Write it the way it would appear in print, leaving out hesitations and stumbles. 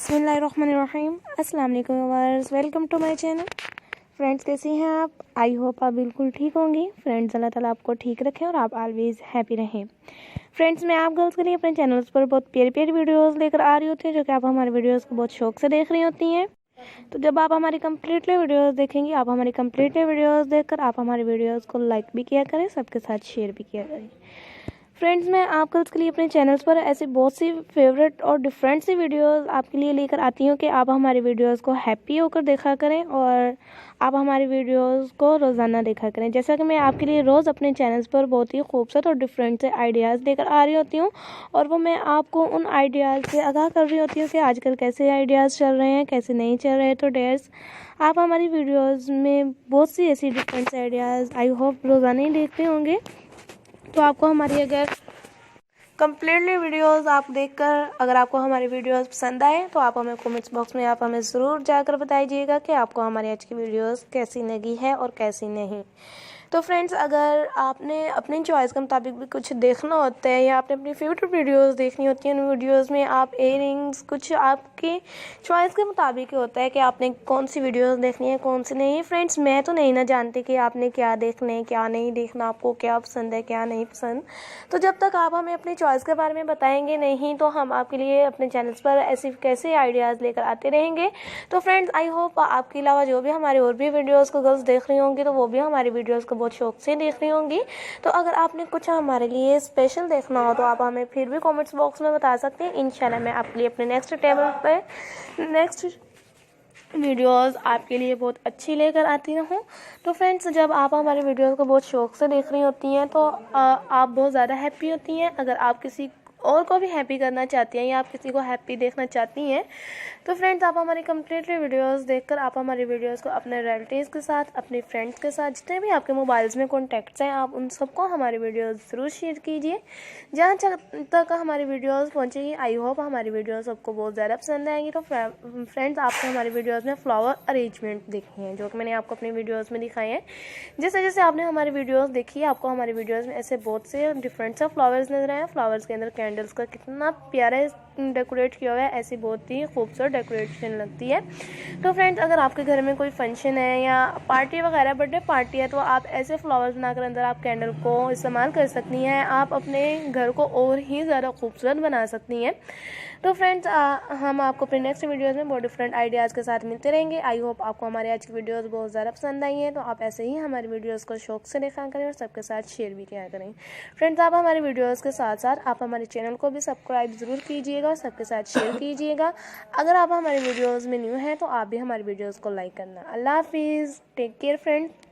बिस्मिल्लाहिर्रहमानिर्रहीम। अस्सलाम वालेकुम viewers, welcome to my channel. Friends, कैसी हैं आप? आई होप आप बिल्कुल ठीक होंगी। फ्रेंड्स, अल्लाह ताला आपको ठीक रखें और आप ऑलवेज हैप्पी रहें। फ्रेंड्स, मैं आप गर्ल्स के लिए अपने चैनल्स पर बहुत प्यारी प्यारी वीडियोस लेकर आ रही होती हूँ, जो कि आप हमारे वीडियोस को बहुत शौक से देख रही होती हैं। तो जब आप हमारी कम्प्लीटली वीडियोस देखेंगी, आप हमारी कम्प्लीटली वीडियोस देखकर आप हमारी वीडियोस को लाइक भी किया करें, सबके साथ शेयर भी किया करें। फ्रेंड्स, मैं आप गर्ल्स के लिए अपने चैनल्स पर ऐसी बहुत सी फेवरेट और डिफरेंट सी वीडियोस आपके लिए लेकर आती हूँ कि आप हमारी वीडियोस को हैप्पी होकर देखा करें और आप हमारी वीडियोस को रोज़ाना देखा करें। जैसा कि मैं आपके लिए रोज़ अपने चैनल्स पर बहुत ही खूबसूरत और डिफरेंट से आइडियाज़ लेकर आ रही होती हूँ, और वो मैं आपको उन आइडियाज़ से आगाह कर रही होती हूँ कि आजकल कैसे आइडियाज़ चल रहे हैं, कैसे नहीं चल रहे हैं। तो डेयर्स, आप हमारी वीडियोज़ में बहुत सी ऐसी डिफरेंट से आइडियाज़ आई होप रोज़ाना ही देखते होंगे। तो आपको हमारी अगर कम्प्लीटली वीडियोस आप देखकर अगर आपको हमारी वीडियोस पसंद आए तो आप हमें कमेंट्स बॉक्स में आप हमें ज़रूर जाकर बताइएगा कि आपको हमारी आज की वीडियोस कैसी लगी है और कैसी नहीं। तो फ्रेंड्स, अगर आपने अपनी चॉइस के मुताबिक भी कुछ देखना होता है या आपने अपनी फेवरेट वीडियोस देखनी होती हैं, उन वीडियोस में आप इयरिंग्स कुछ आपकी चॉइस के मुताबिक ही होता है कि आपने कौन सी वीडियोस देखनी है कौन सी नहीं। फ्रेंड्स, मैं तो नहीं ना जानती कि आपने क्या देखना है क्या नहीं देखना, आपको क्या पसंद है क्या नहीं पसंद। तो जब तक आप हमें अपनी चॉइस के बारे में बताएंगे नहीं, तो हम आपके लिए अपने चैनल्स पर ऐसे कैसे आइडियाज़ लेकर आते रहेंगे। तो फ्रेंड्स, आई होप आपके अलावा जो भी हमारी और भी वीडियोज़ को गर्ल्स देख रही होंगी, तो वो भी हमारी वीडियोज़ को बहुत शौक से देख रही होंगी। तो अगर आपने कुछ हमारे लिए स्पेशल देखना हो तो आप हमें फिर भी कमेंट्स बॉक्स में बता सकते हैं। इंशाल्लाह मैं आपके लिए अपने नेक्स्ट वीडियोस आपके लिए बहुत अच्छी लेकर आती रहूँ। तो फ्रेंड्स, जब आप हमारे वीडियोस को बहुत शौक से देख रही होती हैं तो आप बहुत ज़्यादा हैप्पी होती हैं। अगर आप किसी और को भी हैप्पी करना चाहती हैं या आप किसी को हैप्पी देखना चाहती हैं, तो फ्रेंड्स, आप हमारी कम्प्लीटली वीडियोस देखकर आप हमारी वीडियोस को अपने रिलेटिव्स के साथ, अपने फ्रेंड्स के साथ, जितने भी आपके मोबाइल्स में कॉन्टैक्ट्स हैं, आप उन सबको हमारी वीडियोस ज़रूर शेयर कीजिए। जहाँ तक हमारी वीडियोस पहुँचेगी, आई होप हमारी वीडियोस सबको बहुत ज़्यादा पसंद आएंगी। तो फ्रेंड्स, आपको हमारी वीडियोस में फ्लावर अरेंजमेंट देखनी है, जो कि मैंने आपको अपनी वीडियोस में दिखाए हैं। जैसे जैसे आपने हमारी वीडियोस देखी है, आपको हमारी वीडियोस में ऐसे बहुत से डिफरेंट से फ्लावर्स नजर आए। फ्लावर्स के अंदर कैंडल्स का कितना प्यारा डेकोरेट किया हुआ है, ऐसी बहुत ही खूबसूरत डेकोरेशन लगती है। तो फ्रेंड्स, अगर आपके घर में कोई फंक्शन है या पार्टी वगैरह, बर्थडे पार्टी है, तो आप ऐसे फ्लावर्स बनाकर अंदर आप कैंडल को इस्तेमाल कर सकती हैं। आप अपने घर को और ही ज़्यादा खूबसूरत बना सकती हैं। तो फ्रेंड्स, हम आपको अपने नेक्स्ट वीडियोज़ में बहुत डिफरेंट आइडियाज़ के साथ मिलते रहेंगे। आई होप आपको हमारी आज की वीडियोज़ बहुत ज़्यादा पसंद आई हैं। तो आप ऐसे ही हमारी वीडियोज़ को शौक से देखा करें और सबके साथ शेयर भी किया करें। फ्रेंड्स, आप हमारी वीडियोज़ के साथ साथ आप हमारे चैनल को भी सब्सक्राइब ज़रूर कीजिएगा और सबके साथ शेयर कीजिएगा। अगर आप हमारी वीडियोज़ में न्यू हैं तो आप भी हमारी वीडियोज़ को लाइक करना। अल्लाह हाफिज़, टेक केयर फ्रेंड्स।